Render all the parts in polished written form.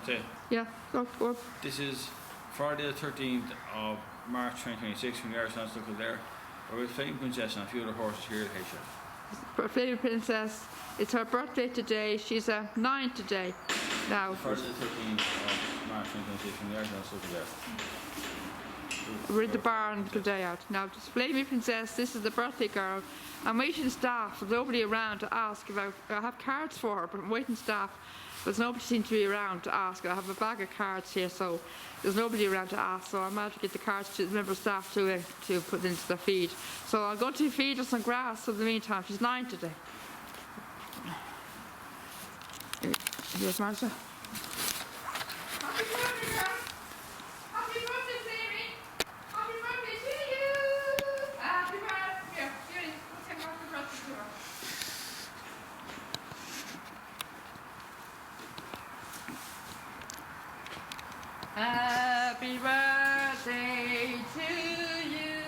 say. Yeah, go. This is Friday the 13th of March 2026 from the Irish National Club there. We're with Flame Princess and a few other horses here at Haysha. Flame Princess, it's her birthday today. She's 9 today. Now. Friday the 13th of March 2026 from the Irish National Club there. We're in the barn today out. Now, this Flame Princess, this is the birthday girl. I'm waiting staff, there's nobody around to ask about, I have cards for her, but I'm waiting staff. There's nobody seems to be around to ask. I have a bag of cards here, so there's nobody around to ask. So I'm out to get the cards to the member staff to put into the feed. So I'll go to feed her some grass in the meantime. She's 9 today. Here's Martha. Happy birthday, girl. Happy birthday, Sammy. Happy birthday to you. Happy birthday. Here, let's sing happy birthday to her. Happy birthday to you.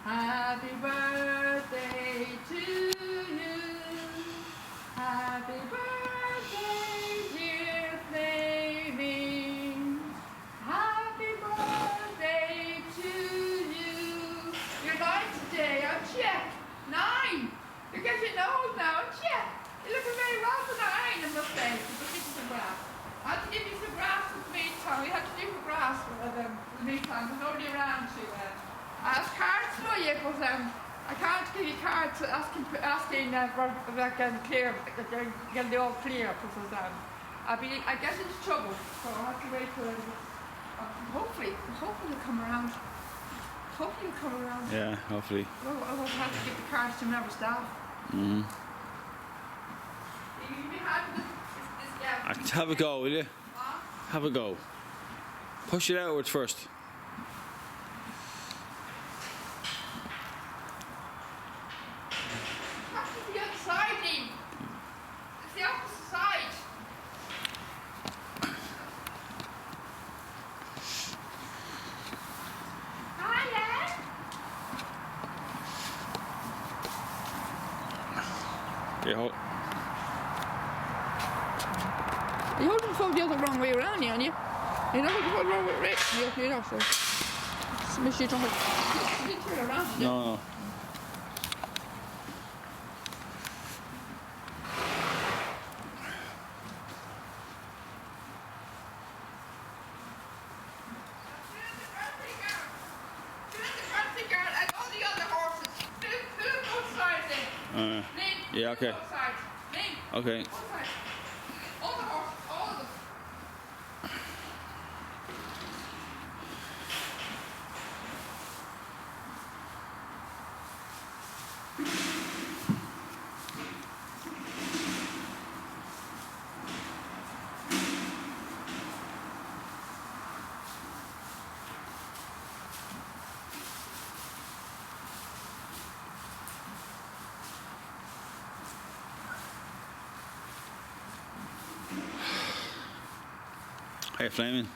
Happy birthday to you. Happy birthday, dear Flaming. Happy birthday to you. You're 9 today, aren't you? 9. You're getting old now, aren't you? You're looking very well for 9, I must say. Give me some grass. I have to give you some grass in the meantime. We have to do some grass for the meantime. There's nobody around to I have cards for you, but I can't give you cards asking for getting clear, getting the all clear, because I get into trouble, so I have to wait for hopefully you'll come around. Hopefully you'll come around. Yeah, hopefully. Well, I won't have to give the cards to member staff. Mm-hmm. You be happy with this, yeah. Have a go, will you? Huh? Have a go. Push it outwards first. The other side, Dean. It's the opposite side. Hiya. Yeah, You're holding the phone the other wrong way around, aren't you? You know, the phone wrong way around. You know, so. Just make sure you don't have. You didn't turn around, did you? no. Yeah, okay. Okay. All the horses, all of them. Hey, Flaming.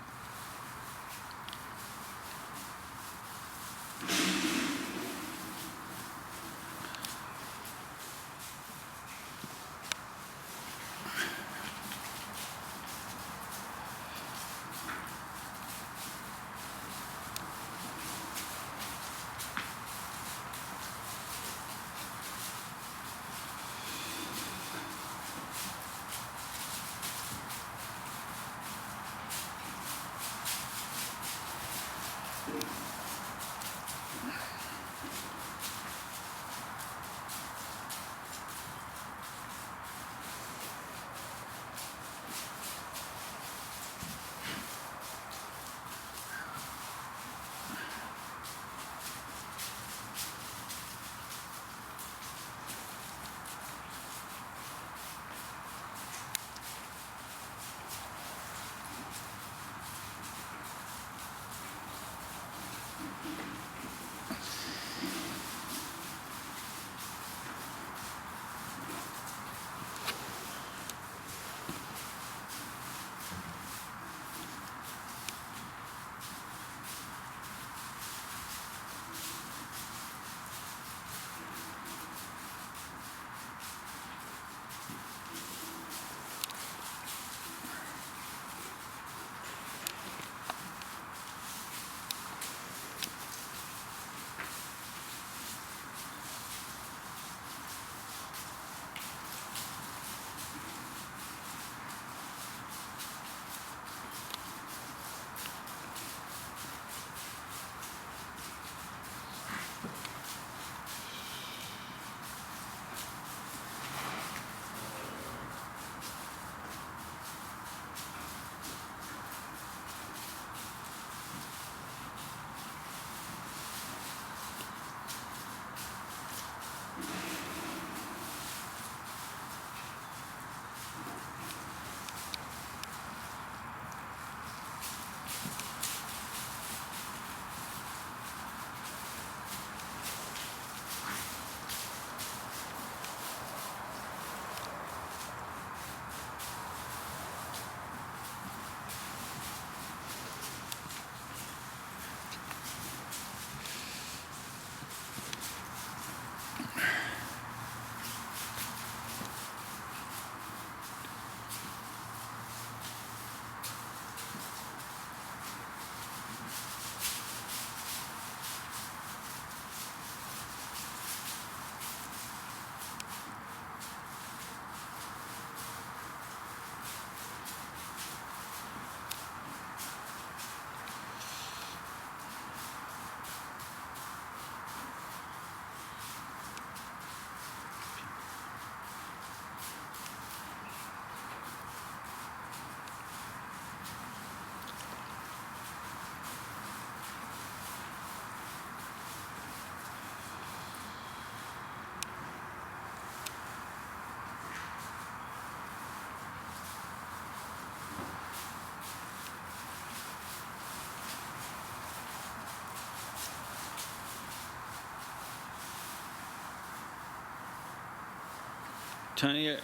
Tanya.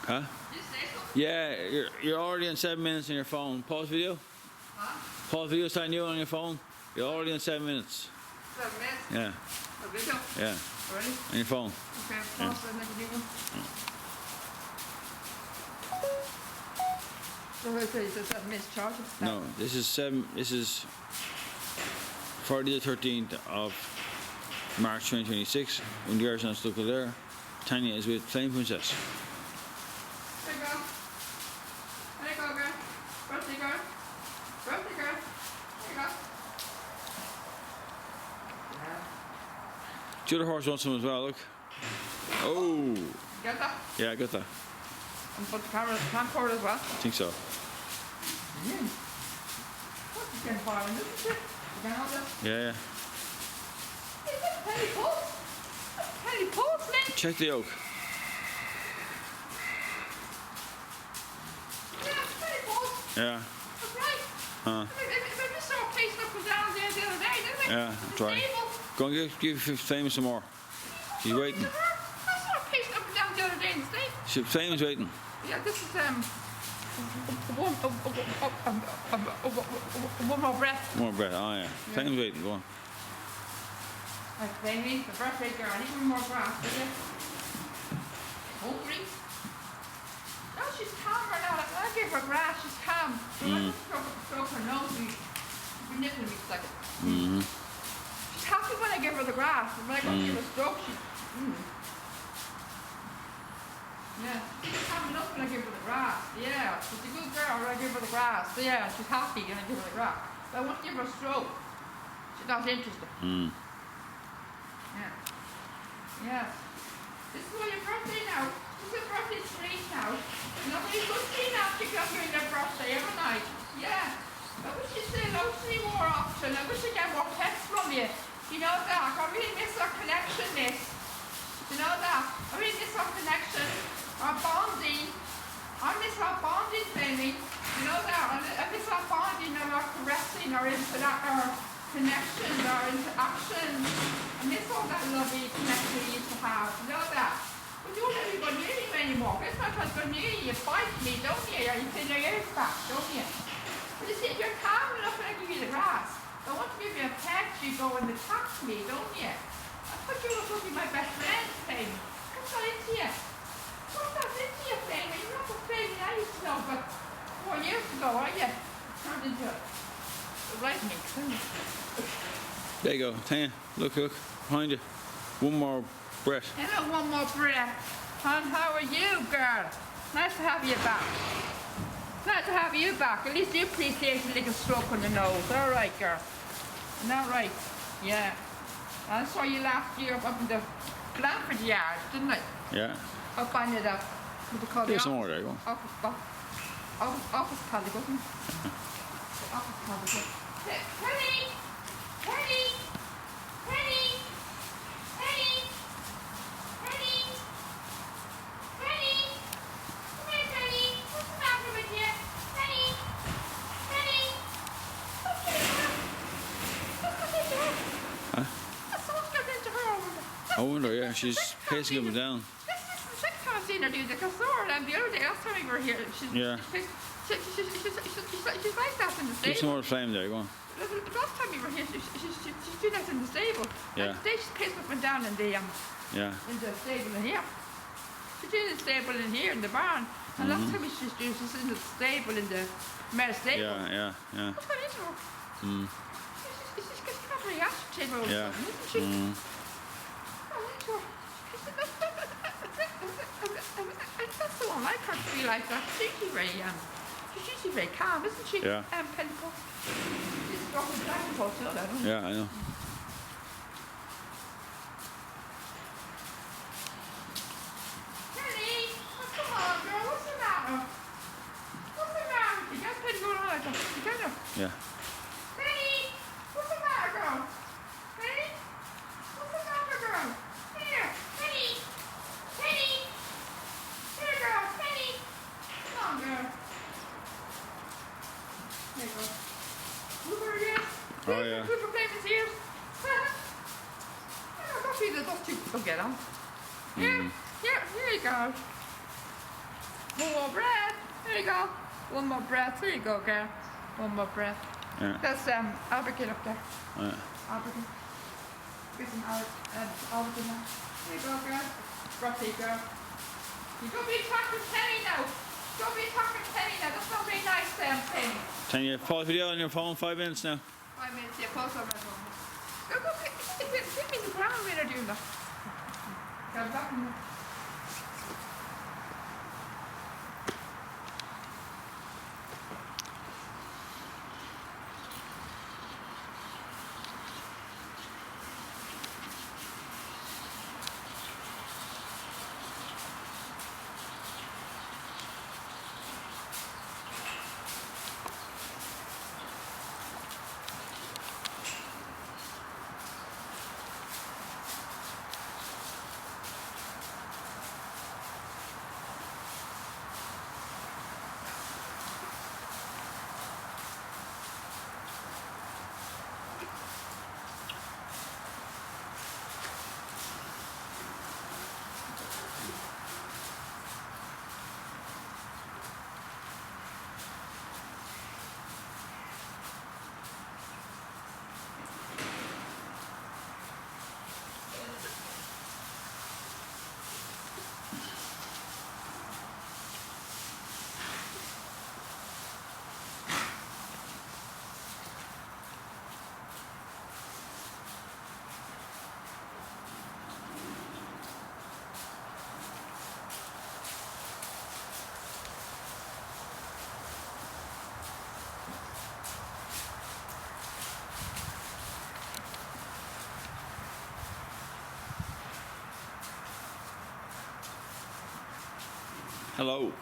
Huh? Yeah, you're already in 7 minutes on your phone. Pause video. Huh? Pause video sign you on your phone. You're already in 7 minutes. 7 minutes? Yeah. A video? Yeah. Ready? On your phone. Okay, pause and make a new one. So it says 7 minutes charging? No, this is Friday the 13th of March 2026. When the Irish stuck there, Tanya is with Flame Princess. There you go. There you go, girl. Birthday girl. Birthday girl. There you go. Yeah. The other horse wants some as well, look. Oh! Get that? Yeah, I got that. And put the camcorder as well. I think so. What's getting far in this? You can hold this. Yeah, yeah. Hey, that's penny post. That's penny post, man. Check the yoke. Yeah, it's penny post. Yeah. That's right. Huh. I just saw a piece up and down there the other day, didn't I? Yeah, At the try. stable. Go and give Flame some more. She's waiting. I saw a piece up and down the other day in the stable. Flame's waiting. Yeah, this is one more breath. More bread. Oh yeah. Flame's waiting. Go on. Like baby, the birthday girl, even more grass, is it? Hungry? No, she's calmer now. Like, when I give her grass, she's calm. So I just stroke her nose, she's nipping me like it. She's happy when I give her the grass. When I go to give her a stroke, she's yeah, she's calming up when I give her the grass. Yeah, she's a good girl when I give her the grass. Yeah, she's happy when I give her the grass. But I want to give her a stroke. She's not interested. Yeah. Yeah. This is for your birthday now. This is your birthday treat now. Nobody's good to now to come during their birthday every night. Yeah. I wish you'd say hello to me more often. I wish I'd get more texts from you. You know that? I really miss our connection, miss. You know that? I really miss our connection. Our bonding. I miss our bonding, baby. You know that? I miss our bonding and our caressing, our connections, our interactions. I miss all that lovely connection we used to have. You know that? But you don't ever go near me anymore. Every time I go near you, you bite me, don't you? Or you pin your ears back, don't you? But you see, if you're calm enough when I give you the grass, I want to give you a pet, you go and attack me, don't you? I thought you were going to be my best friend, Flame. What's that into you? What's that into you, Flame? You're not the Flame I used to know, but 4 years ago, are you? Turned into a right mix, isn't it? There you go. Tanya, look, behind you. One more breath. Hello, one more breath. Hon, how are you, girl? Nice to have you back. Nice to have you back. At least you appreciate a little stroke on the nose. All right, girl. All right. Yeah. I saw you last year up in the Blanford yard, didn't I? Yeah. Up on the, what do you call it? There's some more there, go on. Office colleague, wasn't it? The office colleague. Penny! Penny! Penny! Penny! Penny! Penny! Come here, Penny! What's the matter with you? Penny! Penny! What's into her? Huh? Someone's got into her over there. I wonder, yeah, she's pacing up and down. This is the second time I've seen her do the castor, and the other day, last time we were here, she's like that in the Give some stable. more Flame there, go on. The last time we were here, she's doing that in the stable. Yeah. And today she's pacing up and down in the Yeah. stable in here. She's doing the stable in here in the barn. And last time she's in the stable in the mare stable. Yeah. What's going into her? She's got very agitated all of a Yeah. sudden, isn't she? That's the one like her to be like that. She's usually very calm, isn't she? Yeah. Pentecost. She's dropping back and forth, you know that, don't you? Yeah, I know. Penny! Oh, come on, girl. What's the matter? What's the matter with you? Get Penny going on like that. You get her? Yeah. Penny! What's the matter, girl? Penny? What's the matter, girl? Here, Penny! Penny! Here, girl, Penny! Come on, girl. There you go. Look where it is. Oh, yeah. Jesus, those two will get on. Here you go. One more breath. Here you go. One more breath. Here you go, girl. One more breath. Yeah. That's Albertine up there. Yeah. Albertine. Get some Albertine now. Here you go, girl. Frothy, girl. You go be talking Penny now. Go be talking Penny now. That's not very nice, Penny. Tanya, pause video on your phone, 5 minutes now. 5 minutes, yeah, pause on my phone. Go, give me the ground when they're doing that. Go back in there. Hello.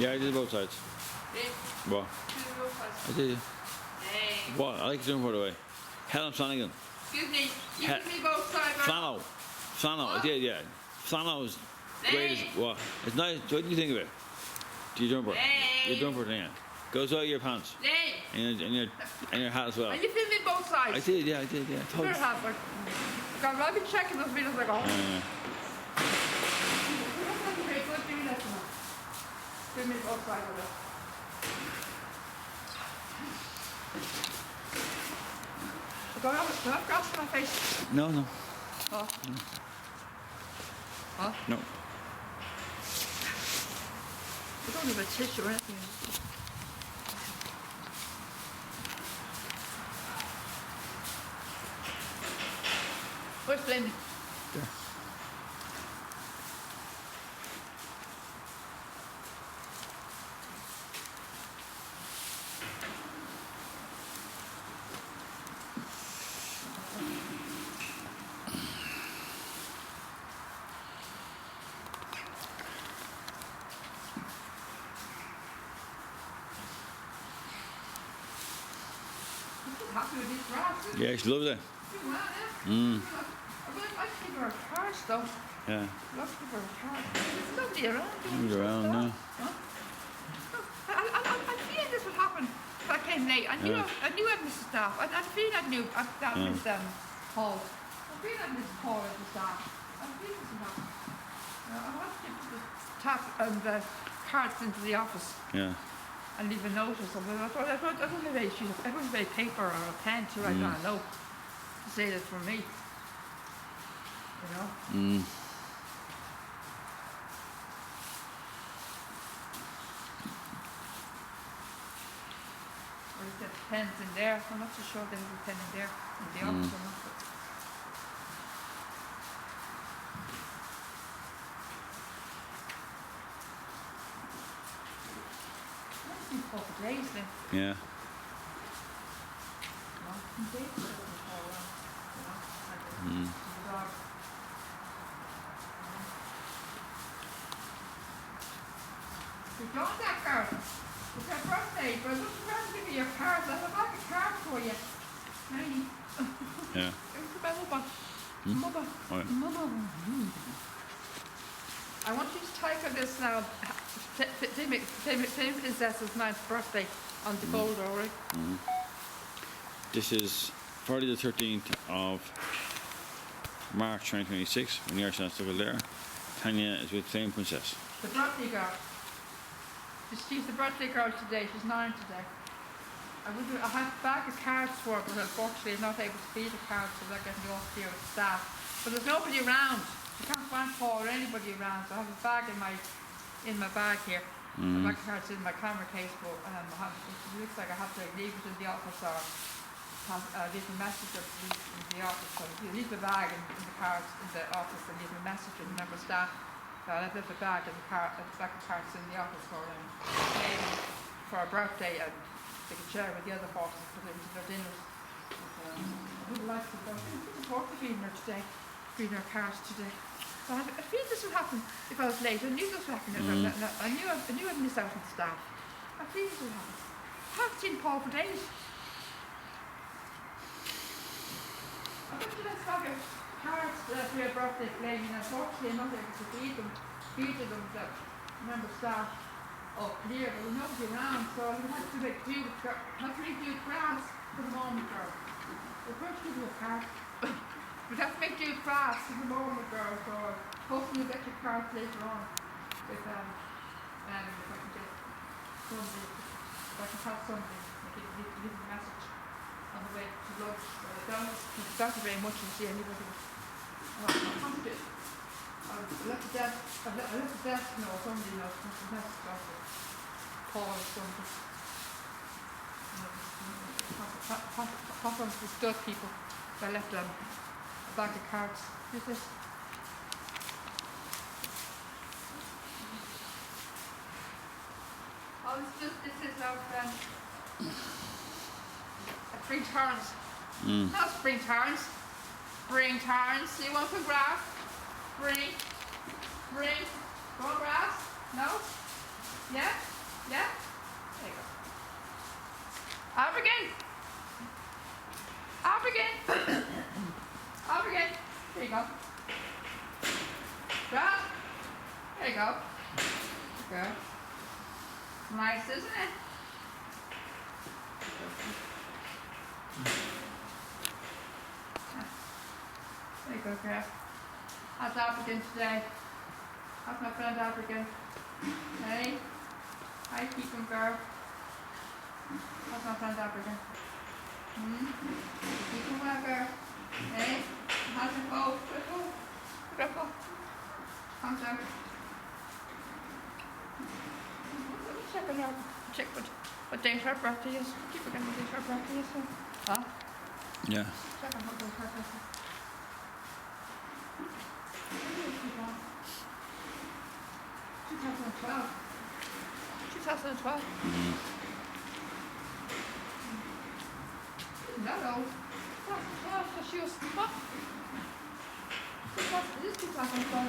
Yeah, I did both sides. Hey, What? do both sides. I did. Hey. What? I like doing, by the way. Helen Flanagan. Excuse me. You He- give me both sides. Right? Flano. Flano. I What? did, yeah. Flano is great. Hey. What? It's nice. What do you think of it? Do you jumper? Hey. Your jumper thing, yeah. Goes out your pants. Hey. And your hat as well. Are you filming both sides? I did, yeah. Better Totally. have it. God, I've been checking those videos like, oh. Very good, do that now. Film me both sides of it. Do I have grass on my face? No. Oh. Huh? No. I don't have a tissue or anything. Where's Blamey? There. I'm happy with these grass. Yeah, she loves it. Doing well, yeah. Mm. I really like to give her a card though. Yeah. Love to give her a card. It's lovely around. Move around now. Huh? I feel this would happen if I came late. I knew I'd miss the staff. I feel I knew that Miss Hall. I feel I'd miss Paul as the staff. I feel this would happen. I want to put the tap and the cards into the office Yeah. and leave a note or something. I don't have a sheet of everyone's a paper or a pen to write down a note to say that for me. You know? Mm. Or is there pens in there? I'm not so sure there's a pen in there in the office or not. But it's been 4 days then. Yeah. Long days that it was all around. You know? Like the dog. You got that girl. It's her birthday, but look around to give me your cards. I have a bag of cards for you. Tiny. Yeah. It was my mother. Mother. Oh, yeah. Mother. I want you to type on this now. Same Princess's 9th birthday on the folder, alright? This is Friday the 13th of March 2026 when the Arsenal still there. Tanya is with Flame Princess. The birthday girl. She's the birthday girl today. She's 9 today. I have a bag of cards for her, but unfortunately I'm not able to feed the cards so they're getting off here with staff. But there's nobody around. I can't find Paul or anybody around, so I have a bag in my bag here. A bag of cards in my camera case, but it looks like I have to leave it in the office or leave a message in the office. So you leave the bag in the cards in the office and leave a message with the member of staff. So I left the bag and the bag of cards in the office for a birthday, and they could share with the other horses for them to their dinners. I would like to go. I'm looking forward to feeding her today, feeding her cards today. So I feel this would happen if I was late. I knew this would happen. I knew I'd miss out on staff. I feel this would happen. I haven't seen Paul for days. I got you this bag of cards for your birthday playing, and unfortunately I'm not able to feed them the member staff up here. There was nobody around, so I had to make do with grass for the moment, girl. We'll first give you a card. We'd have to make do with grass for the moment, girl, so hopefully you'll get your cards later on with if I can get somebody, if I can have somebody, leave a message on the way to lunch. So I don't very much and see anybody. I left the desk know, somebody knows, Paul or something. Pop on to the stud people. I left a bag of cards. Who's this? Oh, this is of spring turns. No spring turns. Spring turns. You want some grass? Spring. Go grass? No? Yeah? Yeah? There you go. African! African! African! There you go. Drop. There you go. Good. Nice, isn't it? There you go, girl. How's African today? How's my friend African? Hey? Hi, keep him, girl. How's my friend African? Keep him well, girl. Hey? How's it go? Beautiful. Come, sir. Check on her. Check what day her birthday is. Keep forgetting what day her birthday is. Huh? Yeah. Check on what day her birthday is. 2012. 2012. Isn't that old? 2012, so she was what? It is 2012.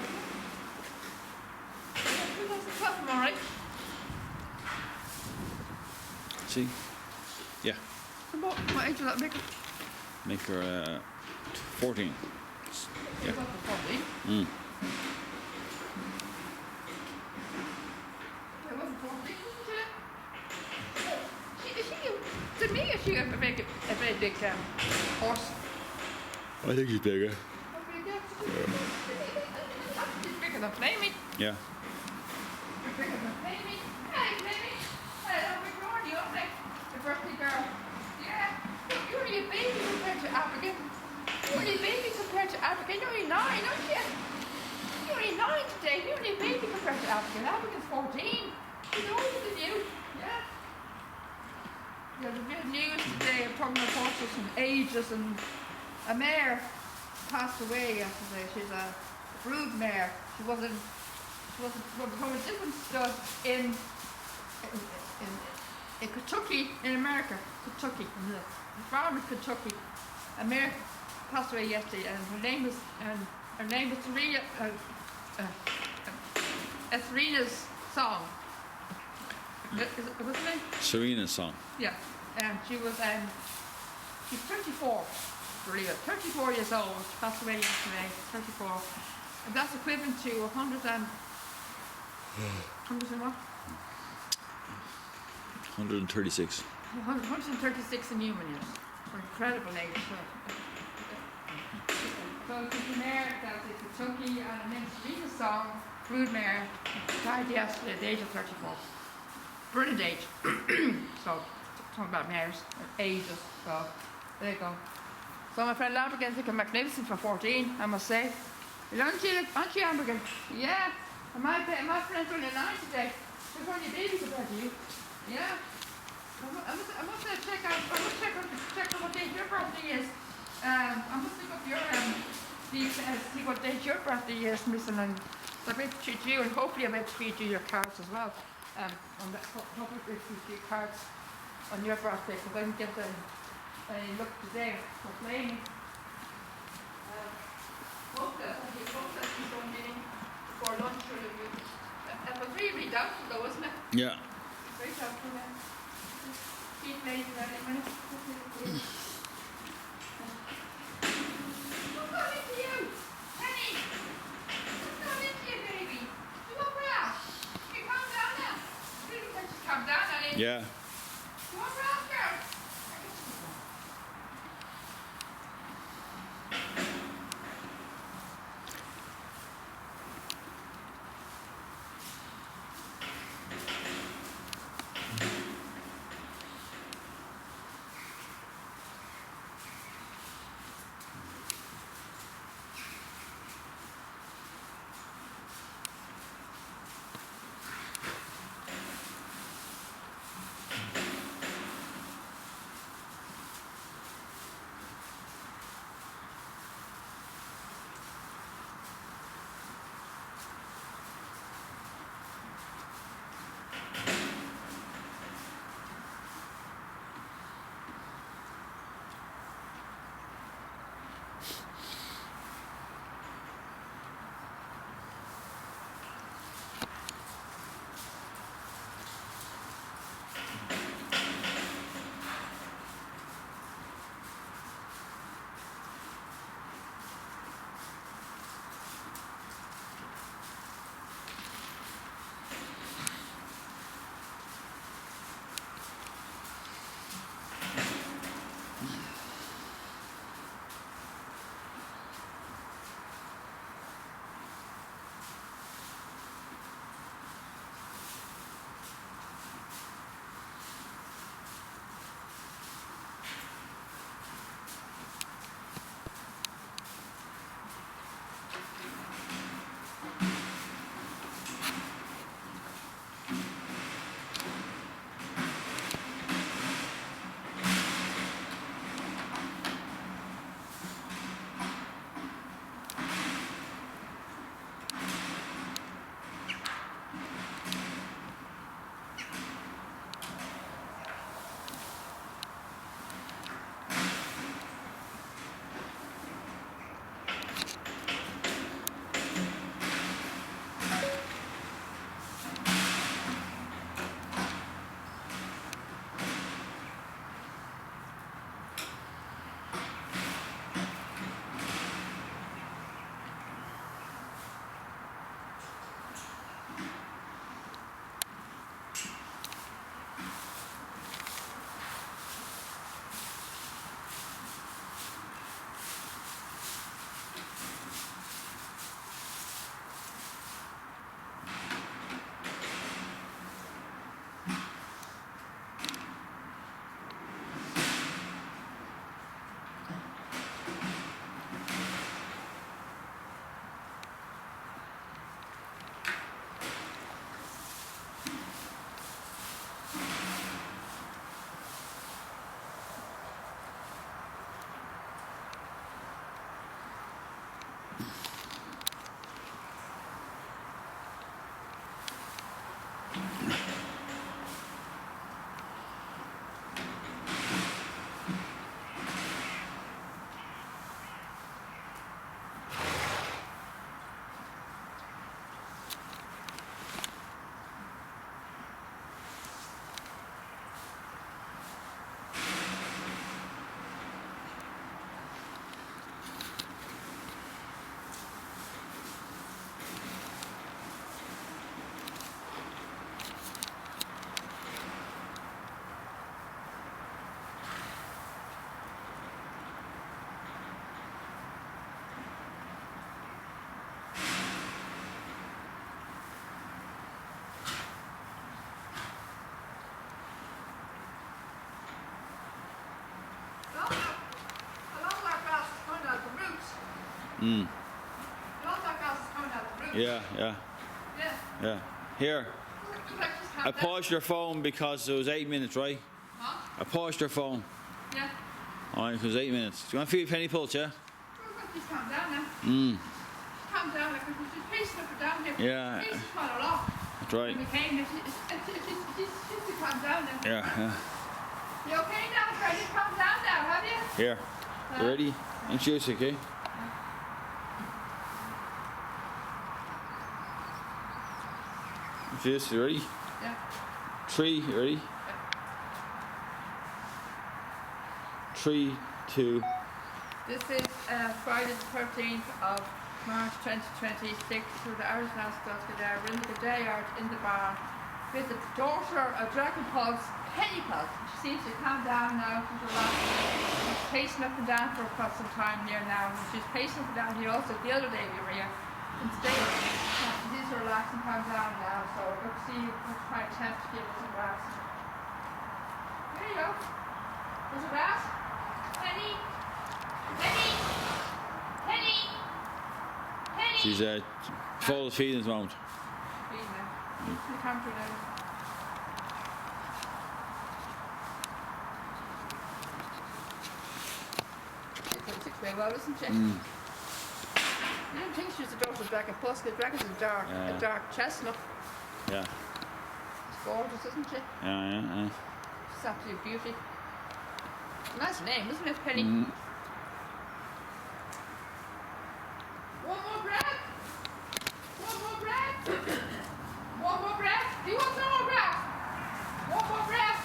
Yeah, 2012, am I right? See? Yeah. What age will that make her? Make her 14. Yeah. 14. Mm. It wasn't 14, to me, is she a very big horse? I think he's bigger. She's bigger than Flamey. Yeah. She's bigger than Flamey. Hey, Flamey. Hey, I'm recording you, aren't I? The birthday girl. Yeah. You're only a baby compared to Abigail. You're only a baby compared to Abigail. You're only 9, aren't you? You're only 9 today. You're only a baby compared to Abigail. Abigail's 14. She's older than you. Yeah. There's a bit of news today of talking about horses and ages, and a mare passed away yesterday. She's a brood mare. She wasn't from a different stud in Kentucky, in America. Kentucky, in the farm in Kentucky. A mare passed away yesterday, and her name was Serena. Serena's Song. What's her name? Serena's Song. Yeah, she's 34. Brilliant. 34 years old. She passed away yesterday. 34. And that's equivalent to 100 and what? 136. 136 in human years. An incredible age. So she's a mare that's in Kentucky, and her name's Serena's Song, broodmare, died yesterday at the age of 34. Brilliant age. So, talking about mares, ages. So, there you go. So my friend Lamborghini's looking magnificent for 14, I must say. Aren't you, Lamborghini? Yeah. And my friend's only 9 today. She's only a baby compared to you. Yeah. I must check on what date your birthday is. I must look up your see what date your birthday is, Miss, and I'm going to treat you, and hopefully I'm going to treat you your cards as well. Hopefully I'll treat you cards on your birthday, because I didn't get a look today for playing. Hope that she's going in before lunch or it was really doubtful though, wasn't it? Yeah. Very doubtful, yeah. Keep late in a minute. What's going into you? Penny! What's going into you, baby? You up for that? You calm down now. You can just calm down, honey. Yeah. You up for that, girl? Mm. Lots of gas is coming out of the roof. Yeah, yeah, Yeah. yeah. Here, Looks like just I calmed down. paused your phone because it was 8 minutes, right? Huh? I paused your phone. Yeah. Alright, it was 8 minutes. Do you want to feel your penny pulse, yeah? Looks like he's calmed down now. Mm. Calm down, like he's just pacing up and down here. Yeah. Pacing quite a lot. That's right. When we came, it's to calm down now. Yeah, yeah. You okay now? Try to calm down now, have you? Here. You ready? Introduce it, okay? Introduce, you ready? Yeah. 3, you ready? 3, 2. This is Friday the 13th of March 2026 through the Irish National there. We're in the day out in the bar with the daughter of Dragon Pulse, Penny Pulse. She seems to calm down now from the last. She's pacing up and down for quite some time here now. And she's pacing up and down here also the other day we were here. Instead, she's relaxed and calm down now. So let's see, let's try to attempt to give her some grass. There you go. There's a grass. Penny. Penny! Penny! Penny! She's full of feeding at the moment. Feeding her. The camera now. She looks very well, isn't she? Mm. I don't think she's a daughter of Dragon Plus, because Dragon's Yeah. a dark chestnut. Yeah, She's gorgeous, isn't she? yeah. She's absolute beauty. Nice name, isn't it, Penny? Mm. One more breath. One more breath. One more breath. Do you want some more breath? One more breath.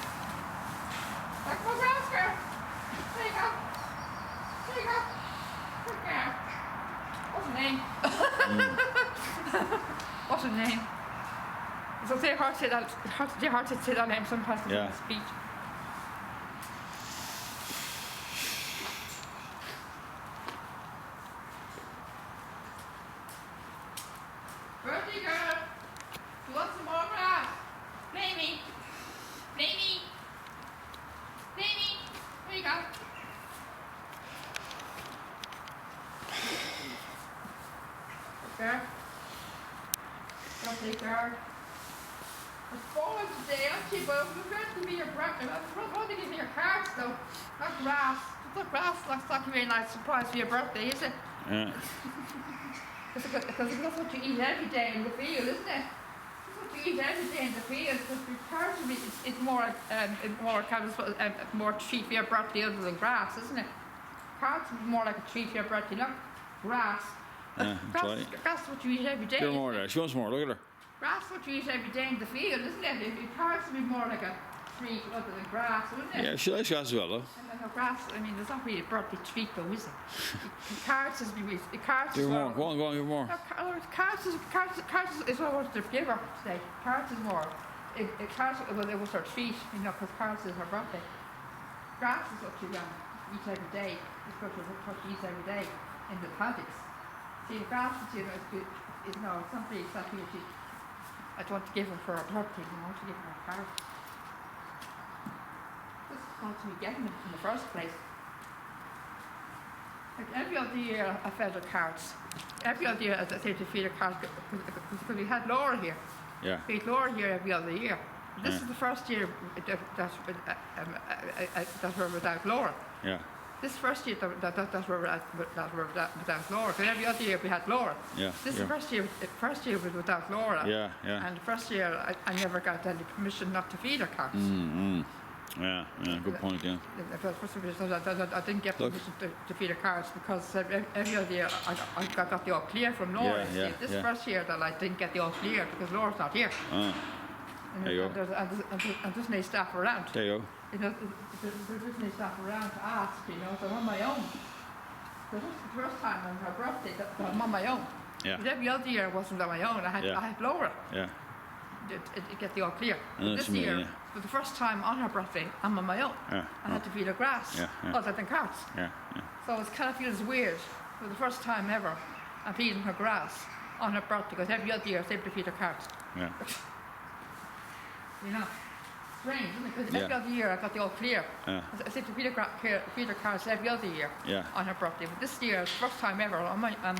Like more breath, girl. There you go. There you go. Good girl. What's her name? What's her name? It's okay, hard to say that. Hard to say that name sometimes in Yeah. speech. Birthday girl, you want some more grass? Maybe. Maybe. Maybe. There you go. Girl. Birthday girl. It's falling today, aren't you? But we're going to be your breakfast. I'm going to give you your cards though. Not grass. Not grass. That's not a very nice surprise for your birthday, is it? Yeah. Because that's what you eat every day in the field, isn't it? That's what you eat every day in the field. Because the carrot to me is more kind of more treat for your birthday other than grass, isn't it? Carrots is more like a treat for your birthday, not grass. Yeah, that's right. Grass is what you eat every day. Give her more there. She wants more. Look at her. Grass is what you eat every day in the field, isn't it? Carrots would be more like a treat other than grass, wouldn't it? Yeah, she likes grass as well, though. And then grass, I mean, there's not really a birthday treat though, is it? Carrots is carrots. Give her more. Go on, give her more. Carrots is what I wanted to give her today. Carrots is more. Carrots, well, it was her treat, you know, because carrots is her birthday. Grass is what you eat every day. It's what you eat every day in the paddocks. See, the grass is, you know, it's no, it's not really exactly what I don't want to give her for her birthday. I want to give her a carrot. This is how to be getting it in the first place. Like every other year I fed her carrots. Every other year I said to feed her carrots because we had Laura here. Yeah. We had Laura here every other year. This Yeah. is the first year that we're without Laura. Yeah. This first year that we're without Laura. Because every other year we had Laura. Yeah. This is Yeah. the first year was without Laura. Yeah. Yeah. And the first year I never got any permission not to feed her carrots. Yeah. Yeah. Good point. Yeah. I didn't get permission to feed her carrots because every other year I got the all clear from Laura. Yeah, you see. yeah, This yeah. first year that I didn't get the all clear because Laura's not here. There you go. And there's no staff around. There you go. You know, there's no staff around to ask, you know, so I'm on my own. So this is the first time on her birthday that I'm on my own. Yeah. But every other year I wasn't on my own. I had Laura Yeah. to get the all clear. I know But this what you mean, year, yeah. for the first time on her birthday, I'm on my own. Yeah. I had to feed her grass, Yeah. other than carrots. Yeah. Yeah. So it kind of feels weird. For the first time ever, I'm feeding her grass on her birthday because every other year I was able to feed her carrots. Yeah. You know. strange, isn't it? Because every Yeah. other year I got the all clear. Yeah. I said to Peter cards every other year Yeah. on her birthday, but this year, it's the first time ever, I'm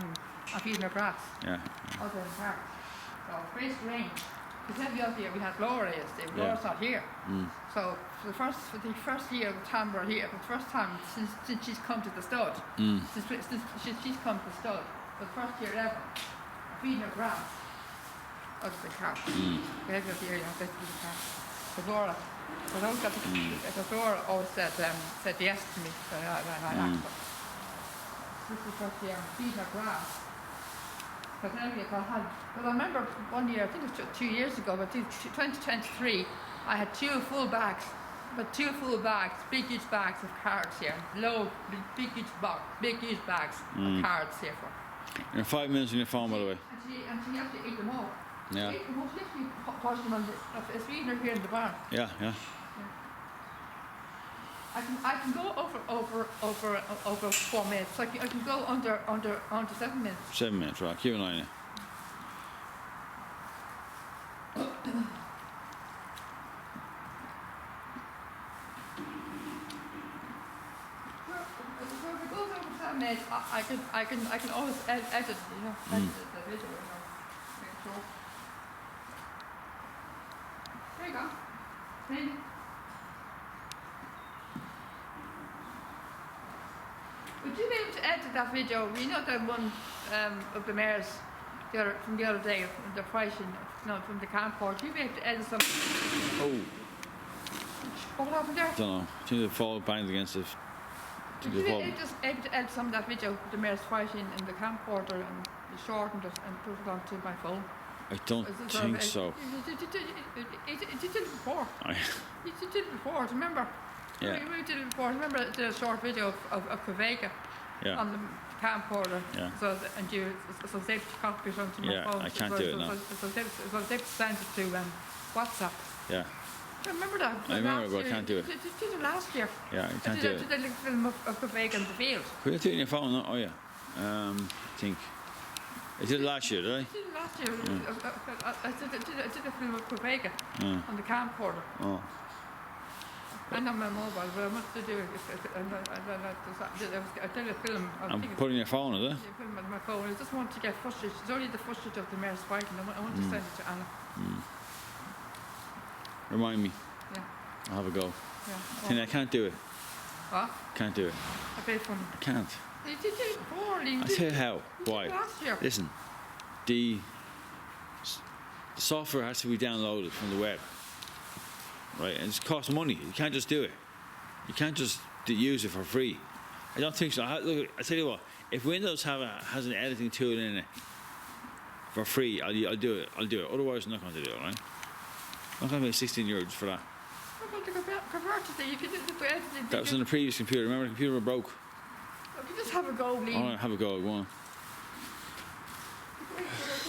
feeding her grass. Yeah. Other than cards. So it's very strange. Because every other year we had Laura yesterday. Yeah. Laura's not here. Mm. So for the first year the time we're here, the first time since she's come to the stud, Mm. since she's come to the stud, for the first year ever, I'm feeding her grass. Out of the car. Every other year you have to feed the car. Because Laura, because Laura always said yes to me. So I asked her. This is the first year I'm feeding her grass. Because I remember one year, I think it was 2 years ago, but 2023, I had two full bags, big huge bags of cards here, big huge bags of cards here for. You're 5 minutes on your phone, by the way. And she actually ate them all. Yeah. She ate them all. She actually washed them on the feeding her here in the barn. Yeah, yeah. I can go over 4 minutes. I can go under 7 minutes. 7 minutes, right. Keep an eye on it. So if it goes over 7 minutes, I can always edit, edit the video. Make it short. There you go. Maybe. Would you be able to edit that video? You know that one of the mares from the other day, the pricing, from the Camcorder. Would you be able to edit some? Oh, What happened there? don't know. I think the fall banged against it. Would you be able to edit some of that video of the mares fighting in the Camcorder and shorten it and put it onto my phone? I don't think so. You did it before. You did it before, remember? Yeah. You did it before. Remember the short video of Kvega Yeah. on the camcorder? Yeah. So they copy it onto my Yeah, phone. I can't do it now. So they sent it to WhatsApp. Yeah. Remember that? I remember, last but I year? can't do it. You did it last year. Yeah, you can't do I it. did a little film of Kvega in the field. Could you do it on your phone? No? Oh, yeah. I think. I did it last year, did I? I did it last year. I did a film of Kvega Yeah. on the camcorder. Oh. And on my mobile, but I wanted to do it. I did a film. I'm putting your phone, is it? A film on my phone. I just want to get footage. It's only the footage of the mare's fighting. I want to send it to Anna. Remind me. Yeah. I'll have a go. Yeah. Tina, I can't do it. What? Can't do it. I bet from. I can't. You did it before, Lee. I tell you how. Why? Last year. Listen. The software has to be downloaded from the web. Right? And it costs money. You can't just do it. You can't just use it for free. I don't think so. Look, I tell you what. If Windows has an editing tool in it for free, I'll do it. I'll do it. Otherwise, I'm not going to do it. Right? I'm not going to pay €16 for that. I'm going to convert it. You can do the editing. That was on the previous computer. Remember, the computer broke. You just have a go, Lee. All right, have a go. Go on.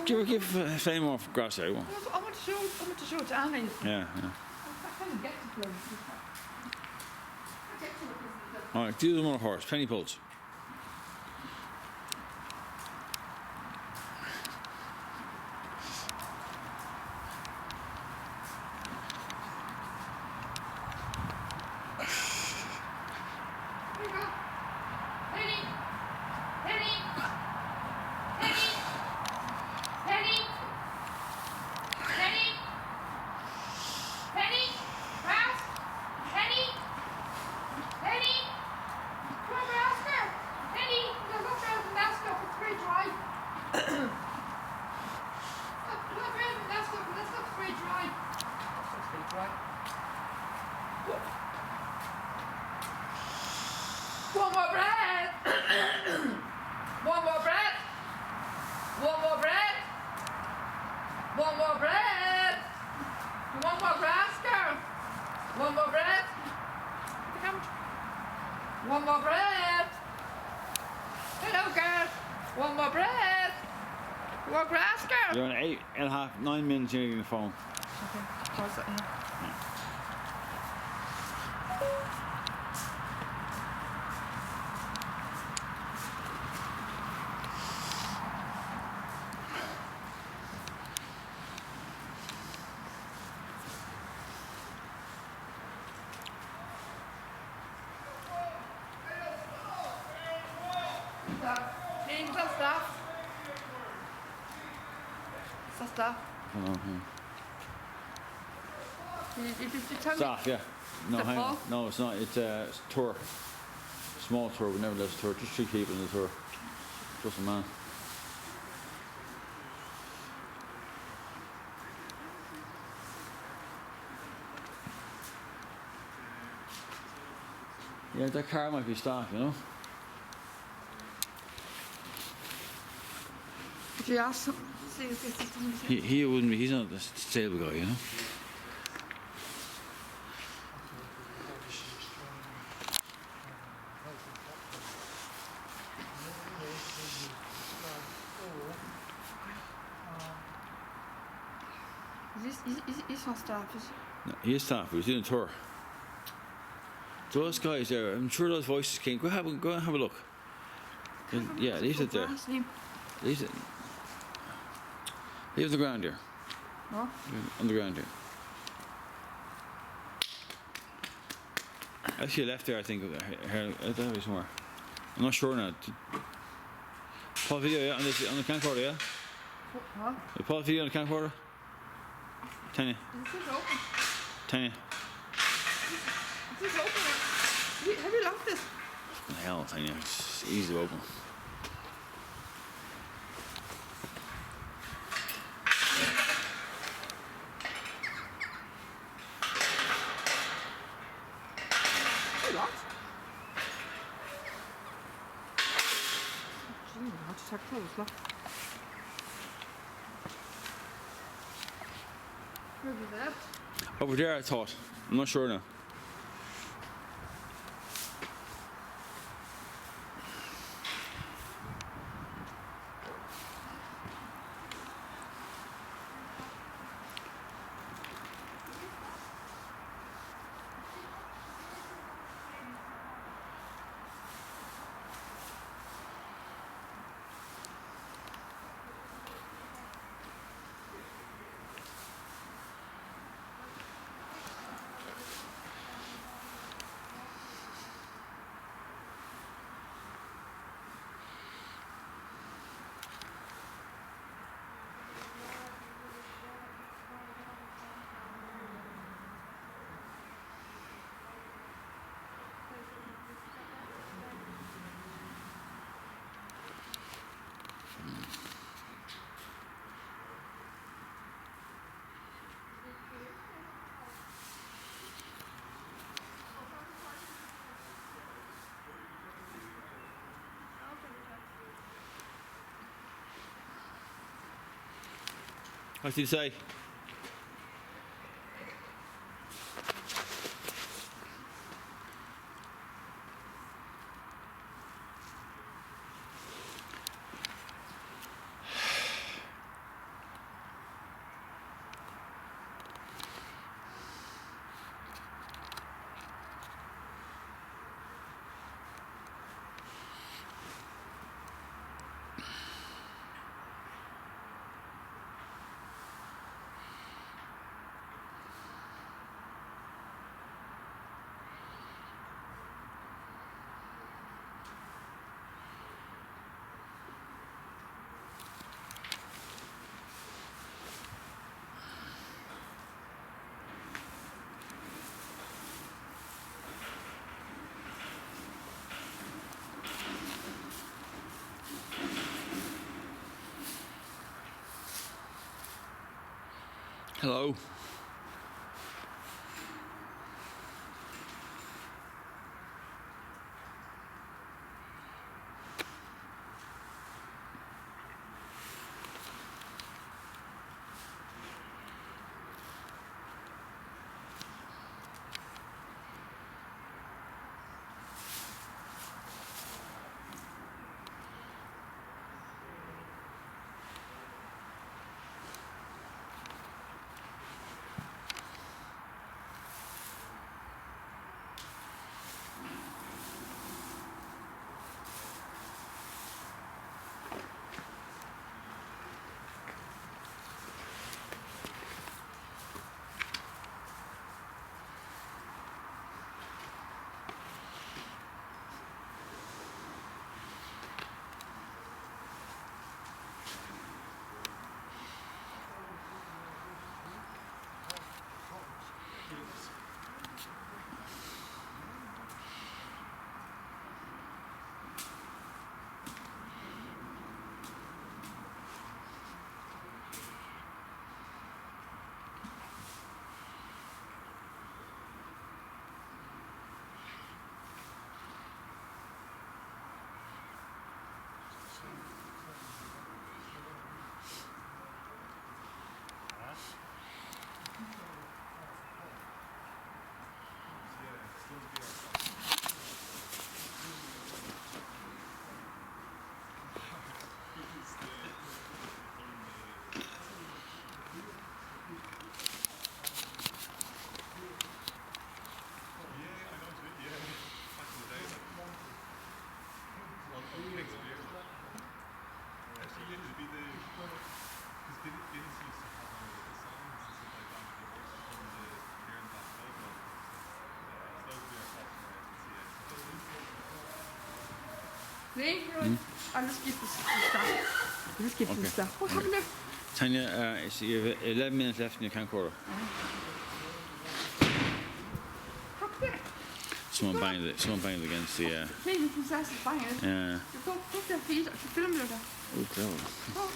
Give Flame more grass there. Go on. I want to show it to Anna. Yeah. I can't get to play. All right, do them on a horse. Penny pulse. One more breath. One more breath. One more breath. One more breath. One more breath, girl. One more breath. One more breath. Hello, girl. One more breath. One more breath, girl. You're on 9 minutes using the phone. Okay. Pause that now. Clean some stuff. Some stuff. Did you tell me? Staff, yeah. No, The hang on. ball? No, it's not. It's a tour. Small tour. We never let us tour. Just 3 people in the tour. Just a man. Yeah, that car might be staff, you know. Did you ask him? See. He wouldn't be. He's not the disabled guy, you know. He's not staff, is he? No, he is staff. He was doing a tour. Those guys there, I'm sure those voices came. Go and have a look. Yeah, leave it there. Leave it. Leave the ground here. No? On the ground here. Actually, left there, I think. That was somewhere. I'm not sure now. Paul video, yeah, on the camcorder, yeah? What? Paul video on the camcorder? Tanya. Is this open? Tanya. Is this open? Have you locked this? Hell, Tanya. It's easy to open. Locked? Gee, I just have clothes locked. Where was that? Over there, I thought. I'm not sure now. What did you say? Hello. Nee, oh, let's skip this stuff. Let's skip this stuff. What happened there? Tanya, you have 11 minutes left in your camcorder. Someone banged against the. Hey, the possess is banging. Yeah. Go put their feet. Film it. Oh, God. Oh,